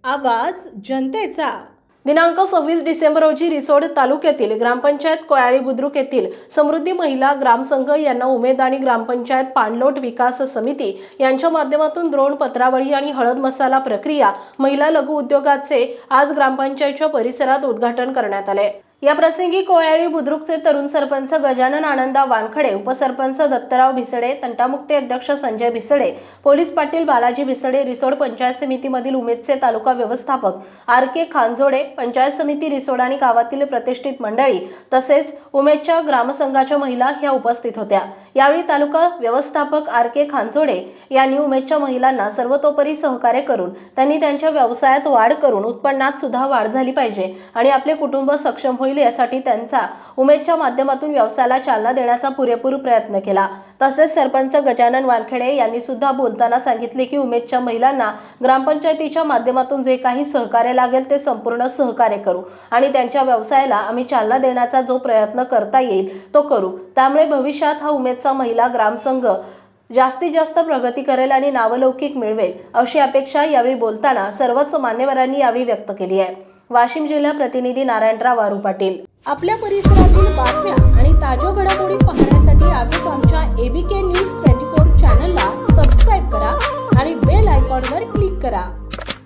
आवाज जनतेचा। दिनांक 26 डिसेंबर रोजी रिसोड तालुक्यातील ग्रामपंचायत कोयाळी बुद्रुक येथील समृद्धी महिला ग्रामसंघ यांना उमेद आणि ग्रामपंचायत पाणलोट विकास समिती यांच्या माध्यमातून द्रोण पत्रावळी आणि हळद मसाला प्रक्रिया महिला लघु उद्योगाचे आज ग्रामपंचायतच्या परिसरात उद्घाटन करण्यात आले। या प्रसंगी कोयाळी बुद्रुकचे तरुण सरपंच गजानन आनंदा वानखडे, उपसरपंच दत्तराव भिसडे, तंटामुक्ती अध्यक्ष संजय भिसडे, पोलीस पाटील बालाजी भिसडे, रिसोड पंचायत समितीमधील उमेदचे तालुका व्यवस्थापक आर.के. खानजोडे, पंचायत समिती रिसोड आणि गावातील प्रतिष्ठित मंडळी तसेच उमेदच्या ग्रामसंघाच्या महिला ह्या उपस्थित होत्या। यावेळी तालुका व्यवस्थापक आर.के. खानजोडे यांनी उमेदच्या महिलांना सर्वतोपरी सहकार्य करून त्यांनी त्यांच्या व्यवसायात वाढ करून उत्पन्नात सुद्धा वाढ झाली पाहिजे आणि आपले कुटुंब सक्षम होईल यासाठी त्यांचा उमेदच्या माध्यमातून व्यवसायाला चालना देण्याचा पुरेपूर प्रयत्न केला। तसेच सरपंच गजानन वानखेडे यांनी सुद्धा बोलताना सांगितले की उमेदच्या महिलांना ग्रामपंचायतीच्या माध्यमातून जे काही सहकार्य लागेल ते संपूर्ण सहकार्य करू आणि त्यांच्या व्यवसायाला आम्ही चालना देण्याचा जो प्रयत्न करता येईल तो करू। त्यामुळे भविष्यात हा उमेदचा महिला ग्रामसंघ जास्तीत जास्त प्रगती करेल आणि नावलौकिक मिळवेल अशी अपेक्षा यावेळी बोलताना सर्वच मान्यवरांनी यावेळी व्यक्त केली आहे। वाशिम जिल्हा प्रतिनिधी नारायणराव वारू पाटील। आपल्या परिसरातील बातम्या आणि ताज्या घडामोडी पाहण्यासाठी आजच आमच्या ABK न्यूज 24 चॅनलला सबस्क्राईब करा आणि बेल आयकॉनवर क्लिक करा।